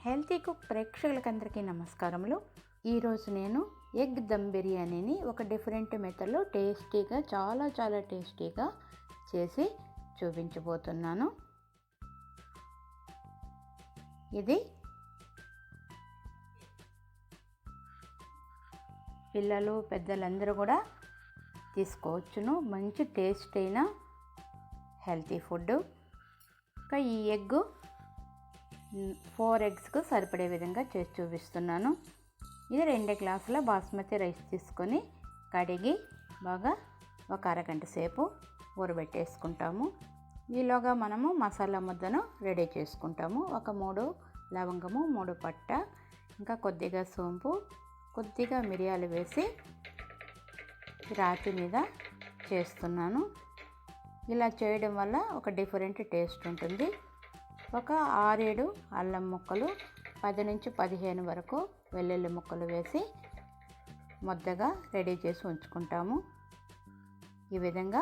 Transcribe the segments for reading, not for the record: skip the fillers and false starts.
Healthy cook ప్రేక్షకులకందరికీ నమస్కారములు. ఈరోజు నేను ఎగ్ దమ్ బిర్యానీని ఒక డిఫరెంట్ మెథడ్లో టేస్టీగా చాలా టేస్టీగా చేసి చూపించబోతున్నాను. ఇది పిల్లలు పెద్దలందరూ కూడా తీసుకోవచ్చును. మంచి టేస్ట్ అయిన హెల్తీ ఫుడ్. ఇంకా ఈ ఎగ్ 4 ఎగ్స్కు సరిపడే విధంగా చేసి చూపిస్తున్నాను. ఇది 2 గ్లాసుల బాస్మతి రైస్ తీసుకొని కడిగి బాగా ఒక అరగంట సేపు ఊరబెట్టేసుకుంటాము. ఈలోగా మనము మసాలా ముద్దను రెడీ చేసుకుంటాము. ఒక 3 లవంగము, 3 పట్ట, ఇంకా కొద్దిగా సోంపు, కొద్దిగా మిరియాలు వేసి రాతి మీద చేస్తున్నాను. ఇలా చేయడం వల్ల ఒక డిఫరెంట్ టేస్ట్ ఉంటుంది. ఒక 6-7 అల్లం ముక్కలు, 10 నుంచి 15 వరకు వెల్లుల్లి ముక్కలు వేసి ముద్దగా రెడీ చేసి ఉంచుకుంటాము. ఈ విధంగా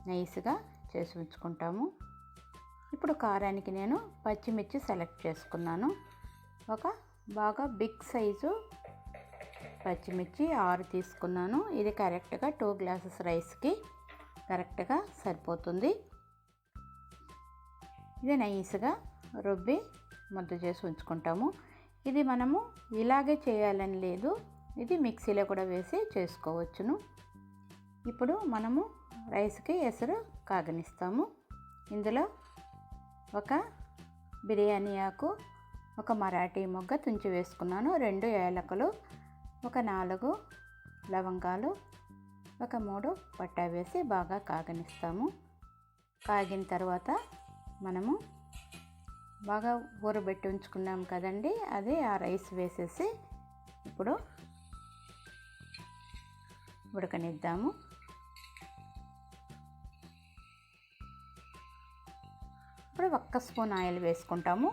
నైస్గా చేసి ఉంచుకుంటాము. ఇప్పుడు కారానికి నేను పచ్చిమిర్చి సెలెక్ట్ చేసుకున్నాను. ఒక బాగా బిగ్ సైజు పచ్చిమిర్చి 6 తీసుకున్నాను. ఇది కరెక్ట్గా 2 గ్లాసెస్ రైస్కి కరెక్ట్గా సరిపోతుంది. ఇది నైస్గా రుబ్బి ముద్ద చేసి ఉంచుకుంటాము. ఇది మనము ఇలాగే చేయాలని లేదు, ఇది మిక్సీలో కూడా వేసి చేసుకోవచ్చును. ఇప్పుడు మనము రైస్కి ఎసరు కాగనిస్తాము. ఇందులో ఒక బిర్యానీ ఆకు, ఒక మరాఠీ మొగ్గ తుంచి వేసుకున్నాను, 2 ఏలకులు, ఒక 4 లవంగాలు, ఒక 3 పట్టా వేసి బాగా కాగనిస్తాము. కాగిన తర్వాత మనము బాగా ఊరబెట్టి ఉంచుకున్నాం కదండి, అది ఆ రైస్ వేసేసి ఇప్పుడు ఉడకనిద్దాము. ఇప్పుడు 1 స్పూన్ ఆయిల్ వేసుకుంటాము.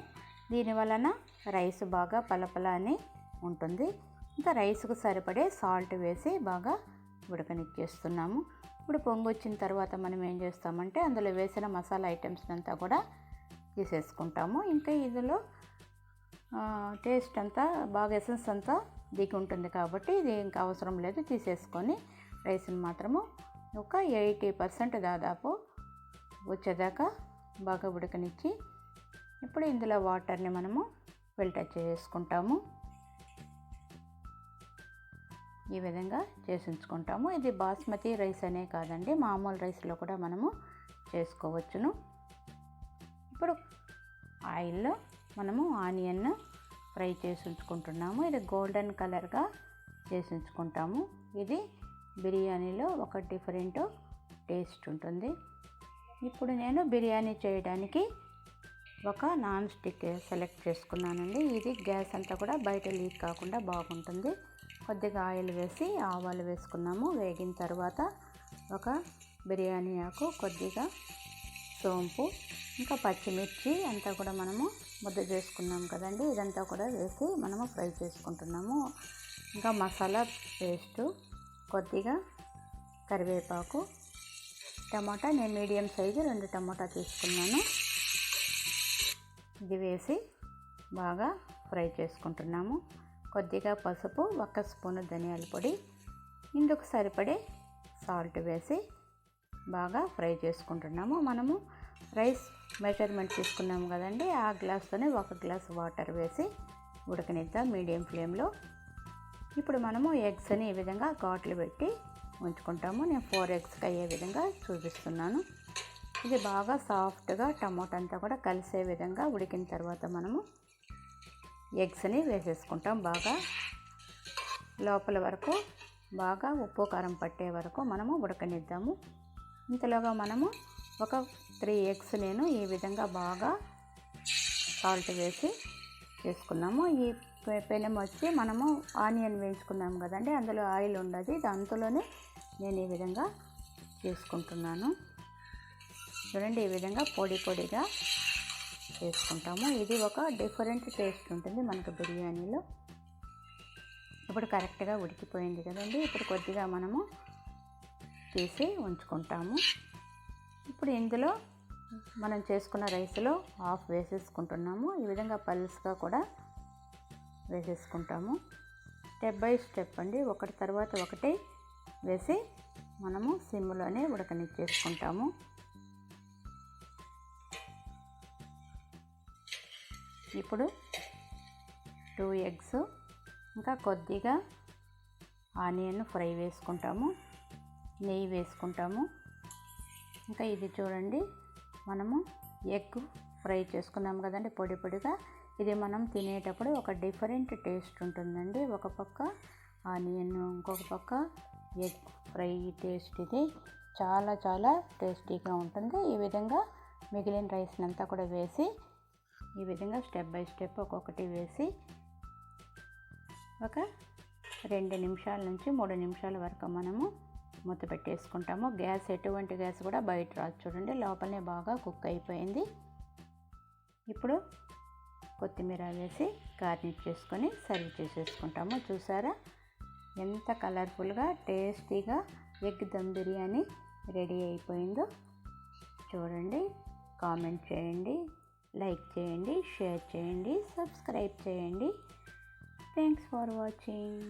దీని వలన రైస్ బాగా పలపల అని ఉంటుంది. ఇంకా రైస్కు సరిపడే సాల్ట్ వేసి బాగా ఉడకనిచ్చేస్తున్నాము. ఇప్పుడు పొంగు వచ్చిన తర్వాత మనం ఏం చేస్తామంటే అందులో వేసిన మసాలా ఐటమ్స్ అంతా కూడా తీసేసుకుంటాము. ఇంకా ఇందులో టేస్ట్ అంతా బాగా ఎసెన్స్ అంతా దిగి ఉంటుంది కాబట్టి ఇది ఇంకా అవసరం లేదు. తీసేసుకొని రైస్ని మాత్రము ఒక 80% దాదాపు వచ్చేదాకా బాగా ఉడకనిచ్చి ఇప్పుడు ఇందులో వాటర్ని మనము ఫిల్టర్ చేసుకుంటాము. ఈ విధంగా చేసి ఉంచుకుంటాము. ఇది బాస్మతి రైస్ అనే కాదండి, మామూలు రైస్లో కూడా మనము చేసుకోవచ్చును. ఇప్పుడు ఆయిల్లో మనము ఆనియన్ ఫ్రై చేసి ఉంచుకుంటున్నాము. ఇది గోల్డెన్ కలర్గా చేసి ఉంచుకుంటాము. ఇది బిర్యానీలో ఒక డిఫరెంట్ టేస్ట్ ఉంటుంది. ఇప్పుడు నేను బిర్యానీ చేయడానికి ఒక నాన్ స్టిక్ సెలెక్ట్ చేసుకున్నానండి. ఇది గ్యాస్ అంతా కూడా బయట లీక్ కాకుండా బాగుంటుంది. కొద్దిగా ఆయిల్ వేసి ఆవాలు వేసుకున్నాము. వేగిన తర్వాత ఒక బిర్యానీ ఆకు, కొద్దిగా సోంపు, ఇంకా పచ్చిమిర్చి అంతా కూడా మనము ముద్ద చేసుకున్నాం కదండి, ఇదంతా కూడా వేసి మనము ఫ్రై చేసుకుంటున్నాము. ఇంకా మసాలా పేస్టు, కొద్దిగా కరివేపాకు, టమాటా, నేను మీడియం సైజు 2 టమాటా తీసుకున్నాను. ఇది వేసి బాగా ఫ్రై చేసుకుంటున్నాము. కొద్దిగా పసుపు, 1 స్పూను ధనియాల పొడి, ఇందుకు సరిపడే సాల్ట్ వేసి బాగా ఫ్రై చేసుకుంటున్నాము. మనము రైస్ మెజర్మెంట్ తీసుకున్నాము కదండి, ఆ గ్లాస్తోనే 1 గ్లాస్ వాటర్ వేసి ఉడకనిద్దాం మీడియం ఫ్లేమ్లో. ఇప్పుడు మనము ఎగ్స్ని ఈ విధంగా ఘాట్లు పెట్టి ఉంచుకుంటాము. నేను 4 ఎగ్స్కి అయ్యే విధంగా చూపిస్తున్నాను. ఇది బాగా సాఫ్ట్గా టమాటా అంతా కూడా కలిసే విధంగా ఉడికిన తర్వాత మనము ఎగ్స్ని వేసేసుకుంటాం. బాగా లోపల వరకు బాగా ఉప్పు కారం పట్టే వరకు మనము ఉడకనిద్దాము. ఇంతలోగా మనము ఒక 3 ఎగ్స్ నేను ఈ విధంగా బాగా సాల్ట్ వేసి చేసుకున్నాము. ఈ పెనం వచ్చి మనము ఆనియన్ వేయించుకున్నాము కదండి, అందులో ఆయిల్ ఉండదు, దాంతోనే నేను ఈ విధంగా చేసుకుంటున్నాను. చూడండి, ఈ విధంగా పొడిగా చేసుకుంటాము. ఇది ఒక డిఫరెంట్ టేస్ట్ ఉంటుంది మనకు బిర్యానీలో. ఇప్పుడు కరెక్ట్గా ఉడికిపోయింది కదండి. ఇప్పుడు కొద్దిగా మనము తీసి ఉంచుకుంటాము. ఇప్పుడు ఇందులో మనం చేసుకున్న రైస్లో హాఫ్ వేసేసుకుంటున్నాము. ఈ విధంగా పల్స్గా కూడా వేసేసుకుంటాము. స్టెప్ బై స్టెప్ అండి, ఒకటి తర్వాత ఒకటి వేసి మనము సిమ్లోనే ఉడకనిచ్చేసుకుంటాము. ఇప్పుడు 2 ఎగ్స్ ఇంకా కొద్దిగా ఆనియన్ ఫ్రై వేసుకుంటాము, నెయ్యి వేసుకుంటాము. ఇంకా ఇది చూడండి, మనము ఎగ్ ఫ్రై చేసుకున్నాం కదండి పొడి పొడిగా. ఇది మనం తినేటప్పుడు ఒక డిఫరెంట్ టేస్ట్ ఉంటుందండి. ఒక పక్క ఆనియన్, ఇంకొక పక్క ఎగ్ ఫ్రై టేస్ట్. ఇది చాలా చాలా టేస్టీగా ఉంటుంది. ఈ విధంగా మిగిలిన రైస్ని అంతా కూడా వేసి ఈ విధంగా స్టెప్ బై స్టెప్ ఒక్కొక్కటి వేసి ఒక 2 నిమిషాల నుంచి 3 నిమిషాల వరకు మనము మూత పెట్టేసుకుంటాము. గ్యాస్ ఎటువంటి గ్యాస్ కూడా బయట రాదు. చూడండి, లోపలనే బాగా కుక్ అయిపోయింది. ఇప్పుడు కొత్తిమీర వేసి గార్నిష్ చేసుకొని సర్వ్ చేసేసుకుంటాము. చూసారా ఎంత కలర్ఫుల్గా టేస్టీగా ఎగ్ దమ్ బిర్యానీ రెడీ అయిపోయిందో. చూడండి, కామెంట్ చేయండి, లైక్ చేయండి, షేర్ చేయండి, సబ్స్క్రైబ్ చేయండి. Thanks for watching.